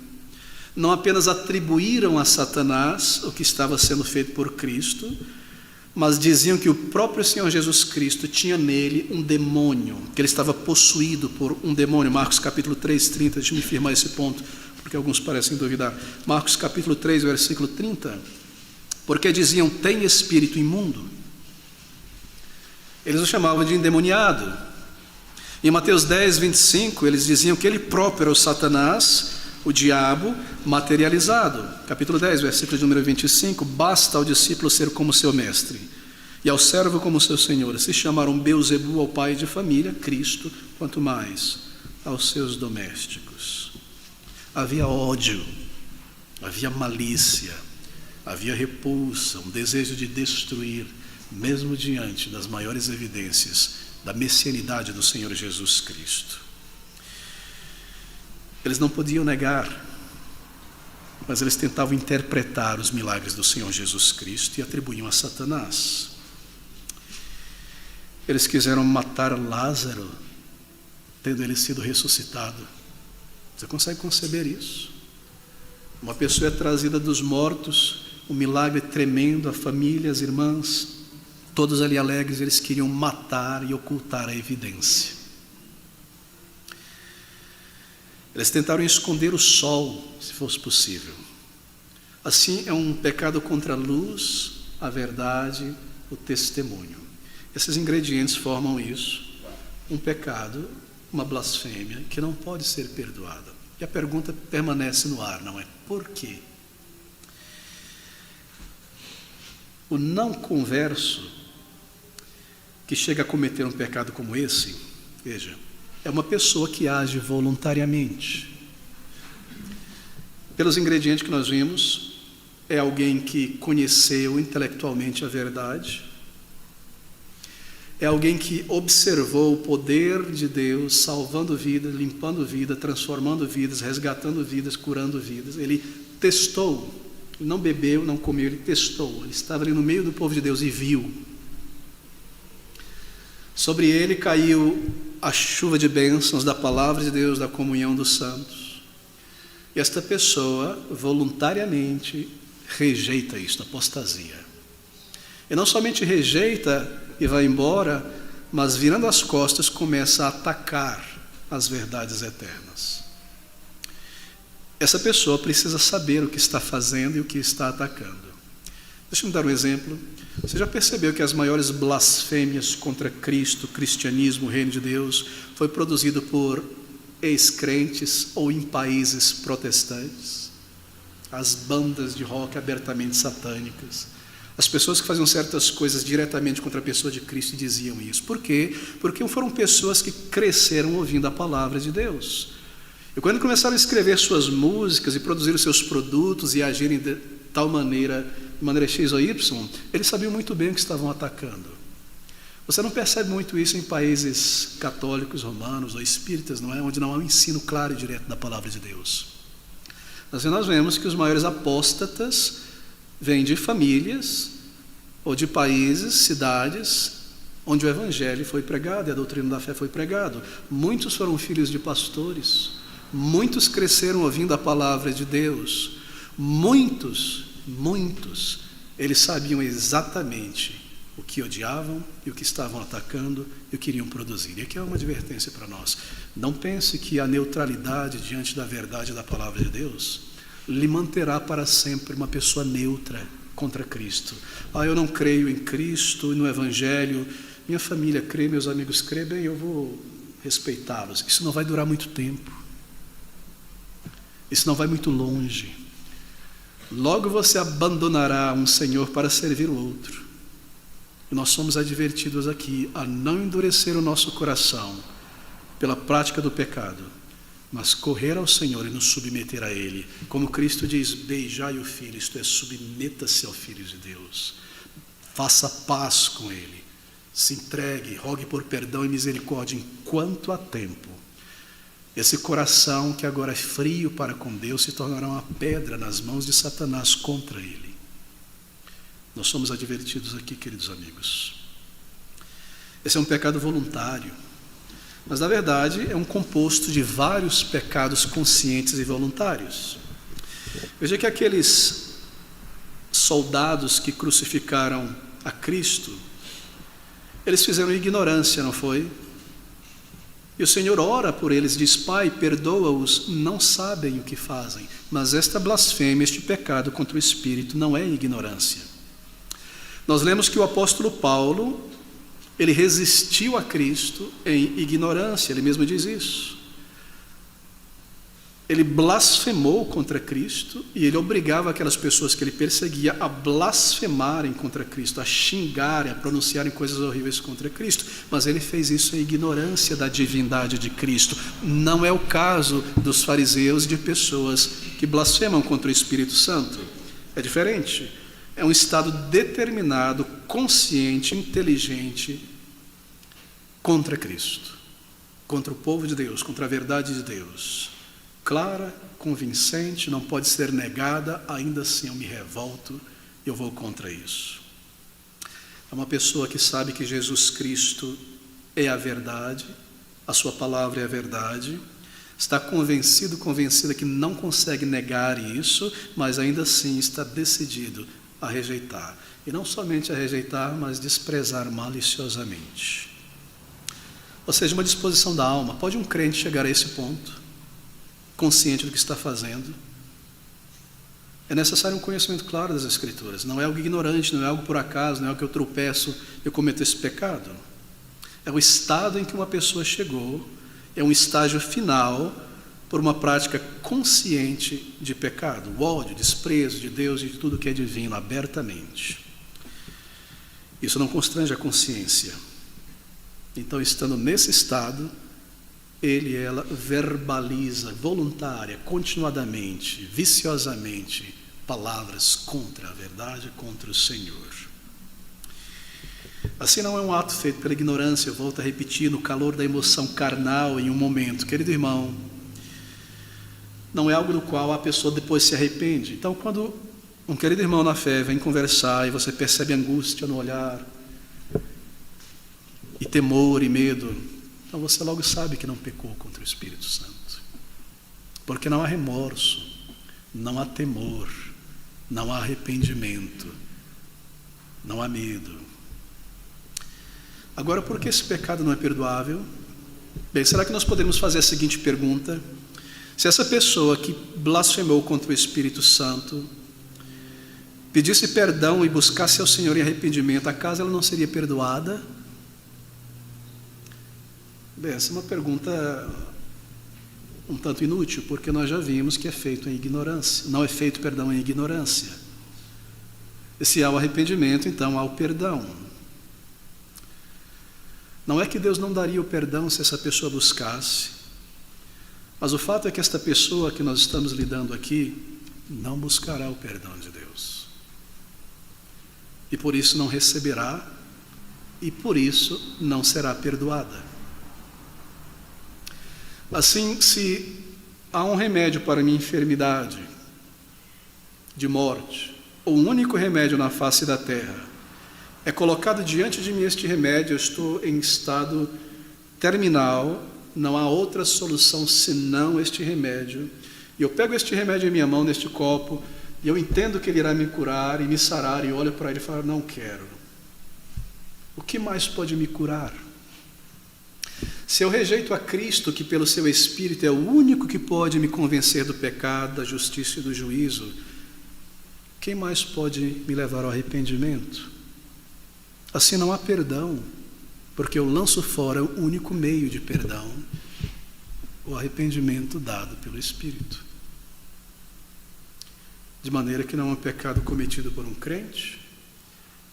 não apenas atribuíram a Satanás o que estava sendo feito por Cristo, mas diziam que o próprio Senhor Jesus Cristo tinha nele um demônio, que ele estava possuído por um demônio. Marcos capítulo 3, 30, deixa eu me firmar esse ponto, porque alguns parecem duvidar. Marcos capítulo 3, versículo 30, porque diziam, tem espírito imundo. Eles o chamavam de endemoniado. Em Mateus 10, 25, eles diziam que ele próprio era o Satanás, o diabo materializado. Capítulo 10, versículo de número 25, basta ao discípulo ser como seu mestre, e ao servo como seu senhor. Se chamaram Beelzebu ao pai de família, Cristo, quanto mais aos seus domésticos. Havia ódio, havia malícia, havia repulsa, um desejo de destruir, mesmo diante das maiores evidências da messianidade do Senhor Jesus Cristo. Eles não podiam negar, mas eles tentavam interpretar os milagres do Senhor Jesus Cristo e atribuíam a Satanás. Eles quiseram matar Lázaro, tendo ele sido ressuscitado. Você consegue conceber isso? Uma pessoa é trazida dos mortos, um milagre tremendo, a família, as irmãs, todos ali alegres, eles queriam matar e ocultar a evidência. Eles tentaram esconder o sol, se fosse possível. Assim, é um pecado contra a luz, a verdade, o testemunho. Esses ingredientes formam isso, um pecado, uma blasfêmia, que não pode ser perdoada. E a pergunta permanece no ar, não é? Por quê? O não converso que chega a cometer um pecado como esse, veja, é uma pessoa que age voluntariamente. Pelos ingredientes que nós vimos, é alguém que conheceu intelectualmente a verdade, é alguém que observou o poder de Deus, salvando vidas, limpando vidas, transformando vidas, resgatando vidas, curando vidas. Ele testou, ele não bebeu, não comeu, ele testou. Ele estava ali no meio do povo de Deus e viu. Sobre ele caiu a chuva de bênçãos da palavra de Deus, da comunhão dos santos. E esta pessoa voluntariamente rejeita isto, apostasia. E não somente rejeita e vai embora, mas virando as costas começa a atacar as verdades eternas. Essa pessoa precisa saber o que está fazendo e o que está atacando. Deixa eu me dar um exemplo. Você já percebeu que as maiores blasfêmias contra Cristo, cristianismo, o reino de Deus, foi produzido por ex-crentes ou em países protestantes? As bandas de rock abertamente satânicas, as pessoas que faziam certas coisas diretamente contra a pessoa de Cristo diziam isso. Por quê? Porque foram pessoas que cresceram ouvindo a palavra de Deus. E quando começaram a escrever suas músicas e produzir os seus produtos e agirem de tal maneira, de maneira X ou Y, eles sabiam muito bem o que estavam atacando. Você não percebe muito isso em países católicos, romanos ou espíritas, não é? Onde não há um ensino claro e direto da palavra de Deus. Assim nós vemos que os maiores apóstatas vêm de famílias ou de países, cidades, onde o evangelho foi pregado e a doutrina da fé foi pregado. Muitos foram filhos de pastores, muitos cresceram ouvindo a palavra de Deus, muitos, eles sabiam exatamente o que odiavam e o que estavam atacando e o que iriam produzir. E aqui é uma advertência para nós. Não pense que a neutralidade diante da verdade da palavra de Deus lhe manterá para sempre uma pessoa neutra contra Cristo. Eu não creio em Cristo e no Evangelho, minha família crê, meus amigos crê, bem, eu vou respeitá-los. Isso não vai durar muito tempo. Isso não vai muito longe. Logo você abandonará um Senhor para servir o outro. E nós somos advertidos aqui a não endurecer o nosso coração pela prática do pecado, mas correr ao Senhor e nos submeter a Ele. Como Cristo diz, beijai o Filho, isto é, submeta-se ao Filho de Deus. Faça paz com Ele. Se entregue, rogue por perdão e misericórdia enquanto há tempo. Esse coração que agora é frio para com Deus se tornará uma pedra nas mãos de Satanás contra Ele. Nós somos advertidos aqui, queridos amigos. Esse é um pecado voluntário, mas na verdade é um composto de vários pecados conscientes e voluntários. Veja que aqueles soldados que crucificaram a Cristo, eles fizeram ignorância, não foi? E o Senhor ora por eles, diz, Pai, perdoa-os, não sabem o que fazem. Mas esta blasfêmia, este pecado contra o Espírito não é ignorância. Nós lemos que o apóstolo Paulo, ele resistiu a Cristo em ignorância, ele mesmo diz isso. Ele blasfemou contra Cristo e ele obrigava aquelas pessoas que ele perseguia a blasfemarem contra Cristo, a xingarem, a pronunciarem coisas horríveis contra Cristo. Mas ele fez isso em ignorância da divindade de Cristo. Não é o caso dos fariseus e de pessoas que blasfemam contra o Espírito Santo. É diferente. É um estado determinado, consciente, inteligente contra Cristo, contra o povo de Deus, contra a verdade de Deus. Clara, convincente, não pode ser negada, ainda assim eu me revolto, eu vou contra isso. É uma pessoa que sabe que Jesus Cristo é a verdade, a sua palavra é a verdade, está convencido, convencida que não consegue negar isso, mas ainda assim está decidido a rejeitar. E não somente a rejeitar, mas desprezar maliciosamente. Ou seja, uma disposição da alma. Pode um crente chegar a esse ponto? Consciente do que está fazendo? É necessário um conhecimento claro das Escrituras. Não é algo ignorante, não é algo por acaso, não é algo que eu tropeço, eu cometo esse pecado. É o estado em que uma pessoa chegou, é um estágio final por uma prática consciente de pecado, o ódio, desprezo de Deus e de tudo que é divino, abertamente. Isso não constrange a consciência. Então, estando nesse estado, ele e ela verbaliza, voluntária, continuadamente, viciosamente, palavras contra a verdade, contra o Senhor. Assim não é um ato feito pela ignorância, eu volto a repetir, no calor da emoção carnal em um momento. Querido irmão, não é algo do qual a pessoa depois se arrepende. Então, quando um querido irmão na fé vem conversar e você percebe angústia no olhar, e temor e medo, então você logo sabe que não pecou contra o Espírito Santo. Porque não há remorso, não há temor, não há arrependimento, não há medo. Agora, por que esse pecado não é perdoável? Bem, será que nós podemos fazer a seguinte pergunta? Se essa pessoa que blasfemou contra o Espírito Santo pedisse perdão e buscasse ao Senhor em arrependimento, acaso ela não seria perdoada? Bem, essa é uma pergunta um tanto inútil, porque nós já vimos que é feito em ignorância. Não é feito perdão em ignorância. E se há o arrependimento, então há o perdão. Não é que Deus não daria o perdão se essa pessoa buscasse, mas o fato é que esta pessoa que nós estamos lidando aqui não buscará o perdão de Deus. E por isso não receberá, e por isso não será perdoada. Assim, se há um remédio para a minha enfermidade de morte, o único remédio na face da terra, é colocado diante de mim este remédio, eu estou em estado terminal, não há outra solução senão este remédio, e eu pego este remédio em minha mão, neste copo, e eu entendo que ele irá me curar e me sarar, e olho para ele e falo, não quero. O que mais pode me curar? Se eu rejeito a Cristo, que pelo seu Espírito é o único que pode me convencer do pecado, da justiça e do juízo, quem mais pode me levar ao arrependimento? Assim não há perdão, porque eu lanço fora o único meio de perdão, o arrependimento dado pelo Espírito. De maneira que não é um pecado cometido por um crente,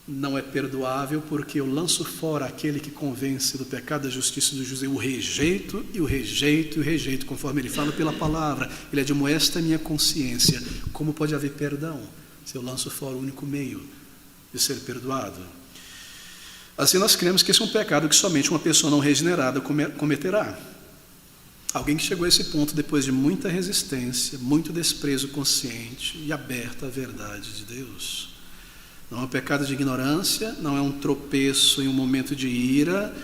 não é perdoável, porque eu lanço fora aquele que convence do pecado, da justiça e do juízo. Eu o rejeito, e o rejeito, e o rejeito, conforme ele fala pela palavra. Ele admoesta a minha consciência. Como pode haver perdão se eu lanço fora o único meio de ser perdoado? Assim nós cremos que esse é um pecado que somente uma pessoa não regenerada cometerá. Alguém que chegou a esse ponto depois de muita resistência, muito desprezo consciente e aberto à verdade de Deus. Não é um pecado de ignorância, não é um tropeço em um momento de ira,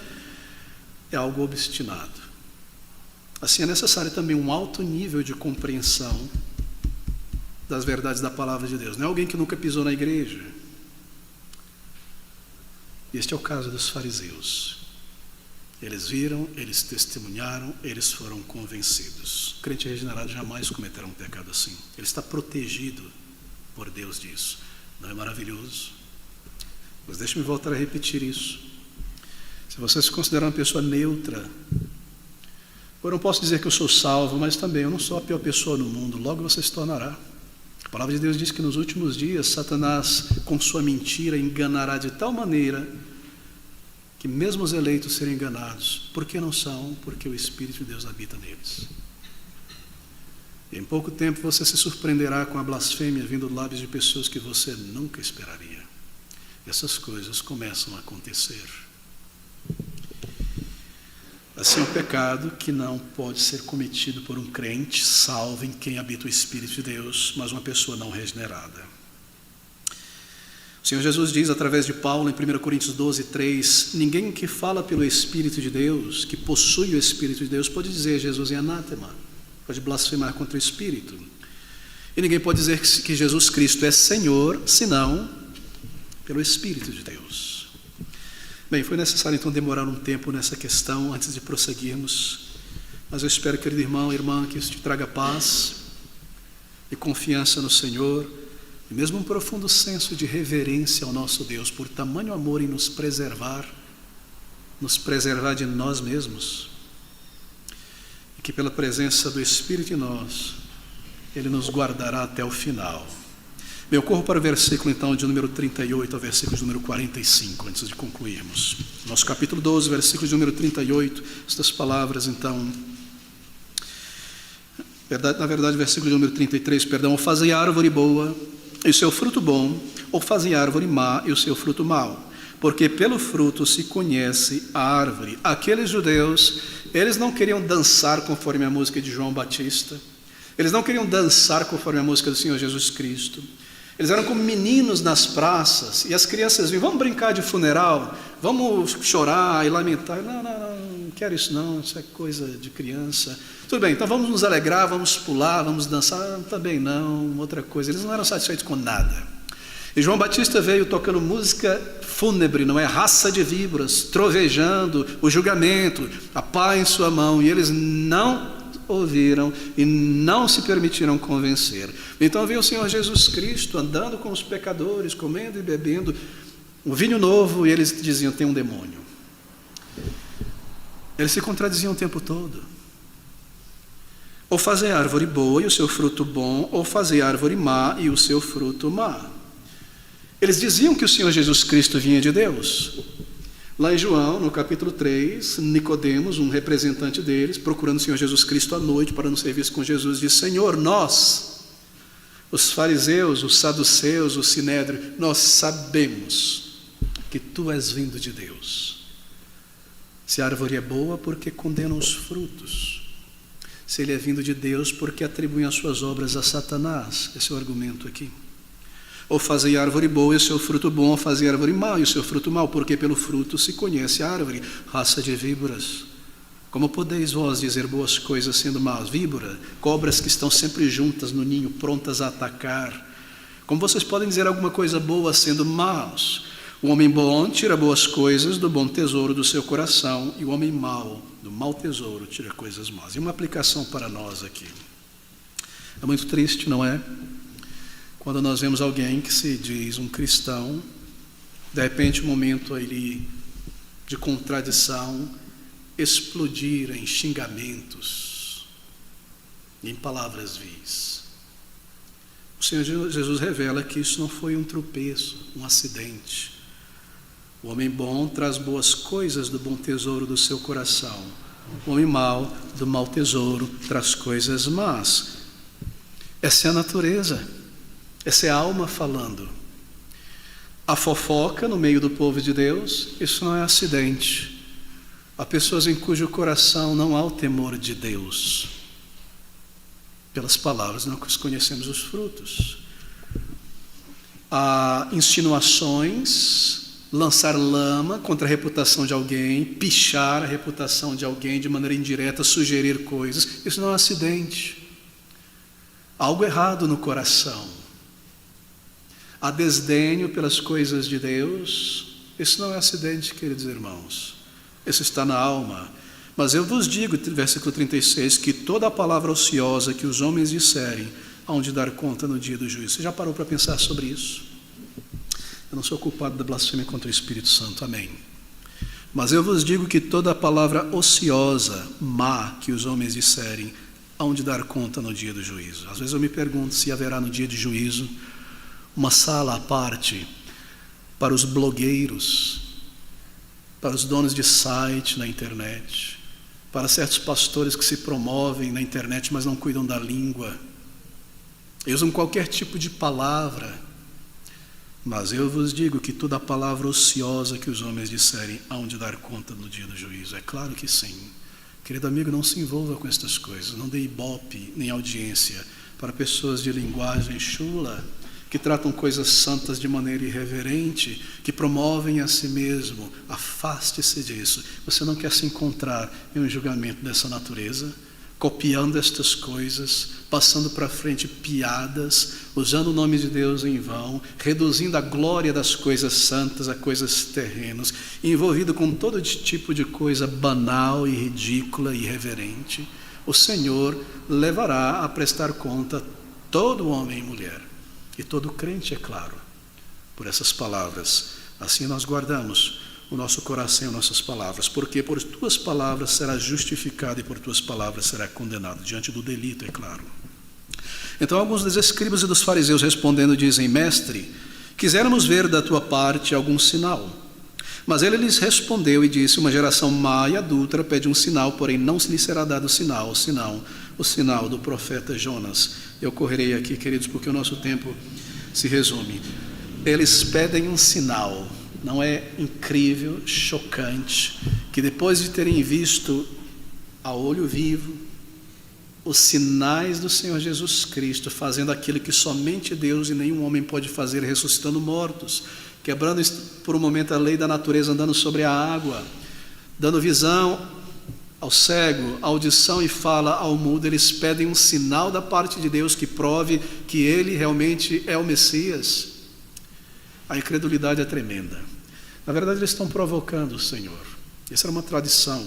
é algo obstinado. Assim é necessário também um alto nível de compreensão das verdades da palavra de Deus. Não é alguém que nunca pisou na igreja. Este é o caso dos fariseus. Eles viram, eles testemunharam, eles foram convencidos. O crente regenerado jamais cometerá um pecado assim. Ele está protegido por Deus disso. Não é maravilhoso? Mas deixe-me voltar a repetir isso. Se você se considera uma pessoa neutra, eu não posso dizer que eu sou salvo, mas também eu não sou a pior pessoa no mundo, logo você se tornará. A palavra de Deus diz que nos últimos dias, Satanás, com sua mentira, enganará de tal maneira que mesmo os eleitos serem enganados. Por que não são? Porque o Espírito de Deus habita neles. E em pouco tempo você se surpreenderá com a blasfêmia vindo dos lábios de pessoas que você nunca esperaria. E essas coisas começam a acontecer. Assim, é um pecado que não pode ser cometido por um crente salvo em quem habita o Espírito de Deus, mas uma pessoa não regenerada. O Senhor Jesus diz através de Paulo em 1 Coríntios 12:3, ninguém que fala pelo Espírito de Deus, que possui o Espírito de Deus, pode dizer Jesus é anátema, pode blasfemar contra o Espírito. E ninguém pode dizer que Jesus Cristo é Senhor, senão pelo Espírito de Deus. Bem, foi necessário então demorar um tempo nessa questão antes de prosseguirmos, mas eu espero, querido irmão e irmã, que isso te traga paz e confiança no Senhor, e mesmo um profundo senso de reverência ao nosso Deus, por tamanho amor em nos preservar de nós mesmos, e que pela presença do Espírito em nós, Ele nos guardará até o final. Eu corro para o versículo então de número 38 ao versículo de número 45, antes de concluirmos. Nosso capítulo 12, versículo de número 38, estas palavras então, na verdade versículo de número 33, perdão, ou fazei árvore boa e o seu fruto bom, ou fazei árvore má e o seu fruto mau, porque pelo fruto se conhece a árvore. Aqueles judeus, eles não queriam dançar conforme a música de João Batista, eles não queriam dançar conforme a música do Senhor Jesus Cristo. Eles eram como meninos nas praças, e as crianças vinham, vamos brincar de funeral, vamos chorar e lamentar. Não quero isso não, isso é coisa de criança. Tudo bem, então vamos nos alegrar, vamos pular, vamos dançar. Também não, outra coisa. Eles não eram satisfeitos com nada. E João Batista veio tocando música fúnebre, não é? Raça de víboras, trovejando, o julgamento, a pá em sua mão, e eles não ouviram e não se permitiram convencer. Então veio o Senhor Jesus Cristo andando com os pecadores, comendo e bebendo um vinho novo, e eles diziam, tem um demônio. Eles se contradiziam o tempo todo. Ou fazer árvore boa e o seu fruto bom, ou fazer árvore má e o seu fruto má. Eles diziam que o Senhor Jesus Cristo vinha de Deus. Lá em João, no capítulo 3, Nicodemos, um representante deles, procurando o Senhor Jesus Cristo à noite para no serviço com Jesus, diz, Senhor, nós, os fariseus, os saduceus, o sinédrio, nós sabemos que tu és vindo de Deus. Se a árvore é boa, porque condena os frutos. Se ele é vindo de Deus, porque atribuem as suas obras a Satanás. Esse é o argumento aqui. Ou fazei árvore boa e o seu fruto bom, ou fazei árvore má e o seu fruto mau, porque pelo fruto se conhece a árvore. Raça de víboras, como podeis vós dizer boas coisas sendo más? Víbora, cobras que estão sempre juntas no ninho, prontas a atacar. Como vocês podem dizer alguma coisa boa sendo maus? O homem bom tira boas coisas do bom tesouro do seu coração, e o homem mau, do mau tesouro, tira coisas más. E uma aplicação para nós aqui. É muito triste, não é? Quando nós vemos alguém que se diz um cristão, de repente, um momento ali de contradição, explodir em xingamentos, em palavras vis. O Senhor Jesus revela que isso não foi um tropeço, um acidente. O homem bom traz boas coisas do bom tesouro do seu coração. O homem mau, do mau tesouro, traz coisas más. Essa é a natureza. Essa é a alma falando. A fofoca no meio do povo de Deus, isso não é acidente. Há pessoas em cujo coração não há o temor de Deus. Pelas palavras nós conhecemos os frutos. Há insinuações, lançar lama contra a reputação de alguém, pichar a reputação de alguém de maneira indireta, sugerir coisas. Isso não é um acidente. Há algo errado no coração. Há desdenho pelas coisas de Deus. Isso não é acidente, queridos irmãos. Isso está na alma. Mas eu vos digo, versículo 36, que toda a palavra ociosa que os homens disserem, hão de dar conta no dia do juízo. Você já parou para pensar sobre isso? Eu não sou culpado da blasfêmia contra o Espírito Santo, amém. Mas eu vos digo que toda a palavra ociosa, má, que os homens disserem, hão de dar conta no dia do juízo. Às vezes eu me pergunto se haverá no dia de juízo uma sala à parte para os blogueiros, para os donos de site na internet, para certos pastores que se promovem na internet, mas não cuidam da língua, e usam qualquer tipo de palavra. Mas eu vos digo que toda a palavra ociosa que os homens disserem hão de dar conta no dia do juízo. É claro que sim. Querido amigo, não se envolva com estas coisas. Não dê ibope nem audiência para pessoas de linguagem chula, que tratam coisas santas de maneira irreverente, que promovem a si mesmo. Afaste-se disso. Você não quer se encontrar em um julgamento dessa natureza, copiando estas coisas, passando para frente piadas, usando o nome de Deus em vão, reduzindo a glória das coisas santas a coisas terrenas, envolvido com todo tipo de coisa banal e ridícula e irreverente. O Senhor levará a prestar conta todo homem e mulher, e todo crente, é claro, por essas palavras. Assim nós guardamos o nosso coração e nossas palavras, porque por tuas palavras será justificado e por tuas palavras será condenado, diante do delito, é claro. Então alguns dos escribas e dos fariseus respondendo dizem: Mestre, quiséramos ver da tua parte algum sinal. Mas ele lhes respondeu e disse: Uma geração má e adúltera pede um sinal, porém não se lhe será dado sinal, senão o sinal do profeta Jonas. Eu correrei aqui, queridos, porque o nosso tempo se resume. Eles pedem um sinal. Não é incrível, chocante, que depois de terem visto a olho vivo os sinais do Senhor Jesus Cristo, fazendo aquilo que somente Deus e nenhum homem pode fazer, ressuscitando mortos, quebrando por um momento a lei da natureza, andando sobre a água, dando visão ao cego, audição e fala ao mudo, eles pedem um sinal da parte de Deus que prove que Ele realmente é o Messias. A incredulidade é tremenda. Na verdade, eles estão provocando o Senhor. Essa era uma tradição.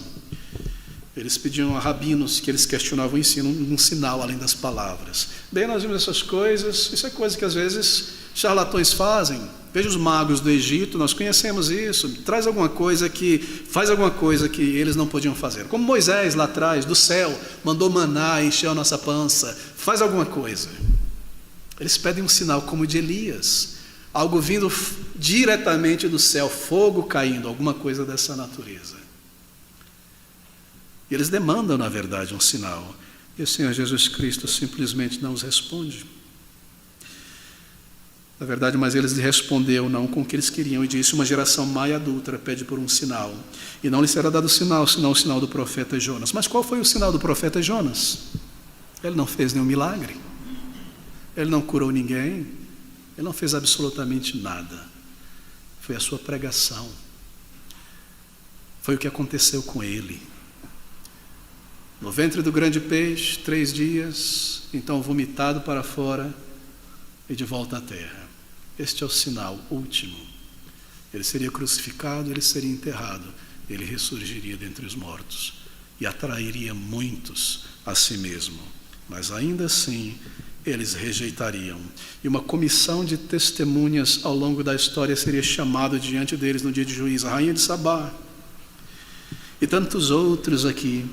Eles pediam a rabinos que eles questionavam o ensino, um sinal além das palavras. Bem, nós vimos essas coisas, isso é coisa que às vezes charlatões fazem. Veja os magos do Egito, nós conhecemos isso. Faz alguma coisa que eles não podiam fazer. Como Moisés lá atrás, do céu, mandou maná e encheu a nossa pança. Faz alguma coisa. Eles pedem um sinal como o de Elias. Algo vindo diretamente do céu, fogo caindo, alguma coisa dessa natureza. E eles demandam, na verdade, um sinal. E o Senhor Jesus Cristo simplesmente não os responde. Na verdade, mas eles lhe respondeu não com o que eles queriam e disse: Uma geração má e adúltera pede por um sinal, e não lhe será dado sinal, senão o sinal do profeta Jonas. Mas qual foi o sinal do profeta Jonas? Ele não fez nenhum milagre. Ele não curou ninguém. Ele não fez absolutamente nada. Foi a sua pregação. Foi o que aconteceu com ele. No ventre do grande peixe, 3 dias, então vomitado para fora e de volta à terra. Este é o sinal último Ele seria crucificado, ele seria enterrado, ele ressurgiria dentre os mortos e atrairia muitos a si mesmo. Mas ainda assim, eles rejeitariam. E uma comissão de testemunhas ao longo da história seria chamada diante deles no dia de juízo, a rainha de Sabá e tantos outros aqui,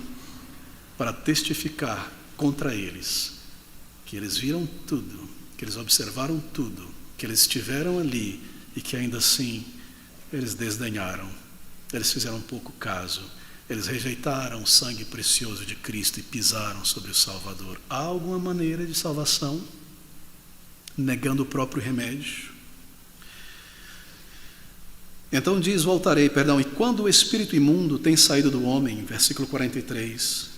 para testificar contra eles, que eles viram tudo, que eles observaram tudo, que eles estiveram ali e que ainda assim eles desdenharam, eles fizeram pouco caso, eles rejeitaram o sangue precioso de Cristo e pisaram sobre o Salvador. Há alguma maneira de salvação, negando o próprio remédio? Então diz, e quando o espírito imundo tem saído do homem, versículo 43,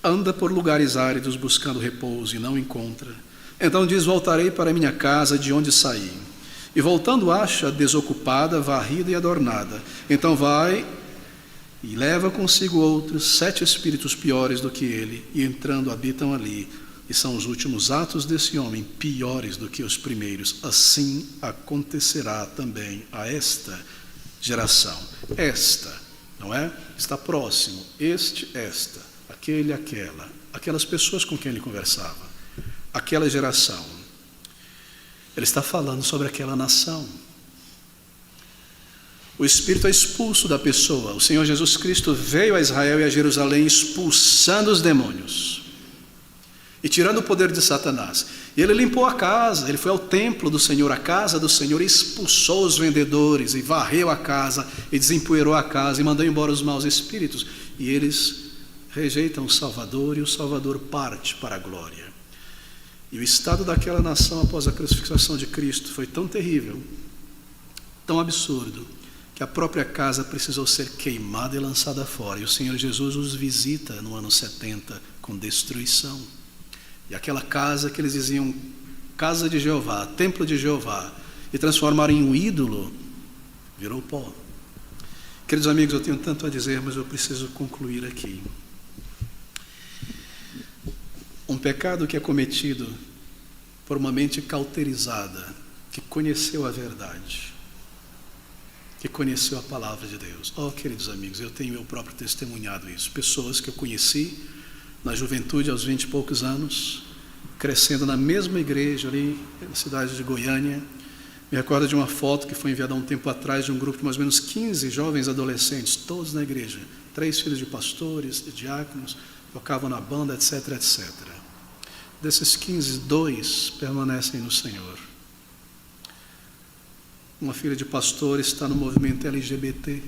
anda por lugares áridos buscando repouso e não encontra. Então diz, voltarei para minha casa de onde saí. E voltando acha desocupada, varrida e adornada. Então vai e leva consigo outros 7 espíritos piores do que ele, e entrando habitam ali. E são os últimos atos desse homem piores do que os primeiros. Assim acontecerá também a esta geração. Esta, não é? Está próximo. Esta, aquele, aquelas pessoas com quem ele conversava. Aquela geração. Ele está falando sobre aquela nação. O Espírito é expulso da pessoa. O Senhor Jesus Cristo veio a Israel e a Jerusalém expulsando os demônios e tirando o poder de Satanás. E ele limpou a casa, ele foi ao templo do Senhor, a casa do Senhor, e expulsou os vendedores, e varreu a casa, e desempoeirou a casa, e mandou embora os maus espíritos. E eles rejeitam o Salvador, e o Salvador parte para a glória. E o estado daquela nação após a crucificação de Cristo foi tão terrível, tão absurdo, que a própria casa precisou ser queimada e lançada fora. E o Senhor Jesus os visita no ano 70 com destruição. E aquela casa que eles diziam casa de Jeová, templo de Jeová, e transformaram em um ídolo, virou pó. Queridos amigos, eu tenho tanto a dizer, mas eu preciso concluir aqui. Um pecado que é cometido por uma mente cauterizada, que conheceu a verdade, que conheceu a palavra de Deus. Oh, queridos amigos, eu tenho eu próprio testemunhado isso. Pessoas que eu conheci na juventude, aos 20 e poucos anos, crescendo na mesma igreja ali, na cidade de Goiânia. Me recordo de uma foto que foi enviada há um tempo atrás de um grupo de mais ou menos 15 jovens adolescentes, todos na igreja. 3 filhos de pastores, de diáconos, tocavam na banda, etc, etc. Desses 15, 2 permanecem no Senhor. Uma filha de pastor está no movimento LGBT.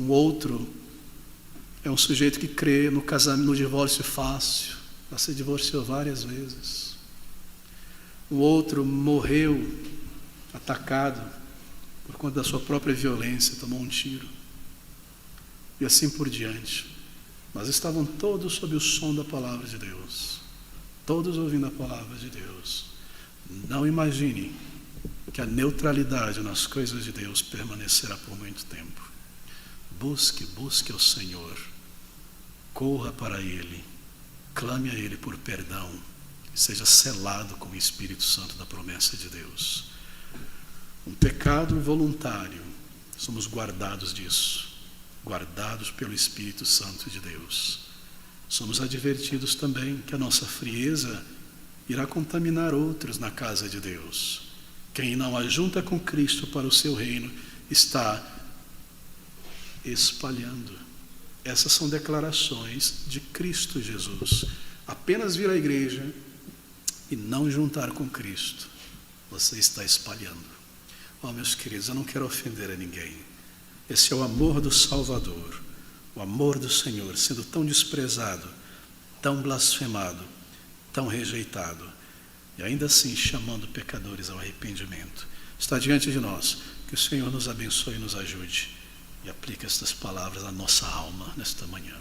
Um outro é um sujeito que crê no casamento, no divórcio fácil. Já se divorciou várias vezes. O outro morreu atacado por conta da sua própria violência, tomou um tiro. E assim por diante. Mas estavam todos sob o som da palavra de Deus. Todos ouvindo a palavra de Deus. Não imagine que a neutralidade nas coisas de Deus permanecerá por muito tempo. Busque ao Senhor. Corra para Ele. Clame a Ele por perdão. Seja selado com o Espírito Santo da promessa de Deus. Um pecado voluntário. Somos guardados disso. Guardados pelo Espírito Santo de Deus. Somos advertidos também que a nossa frieza irá contaminar outros na casa de Deus. Quem não ajunta com Cristo para o seu reino está espalhando. Essas são declarações de Cristo Jesus. Apenas vir à igreja e não juntar com Cristo, você está espalhando. Oh, meus queridos, eu não quero ofender a ninguém. Esse é o amor do Salvador, o amor do Senhor, sendo tão desprezado, tão blasfemado, tão rejeitado, e ainda assim chamando pecadores ao arrependimento. Está diante de nós. Que o Senhor nos abençoe e nos ajude, e aplique estas palavras à nossa alma nesta manhã.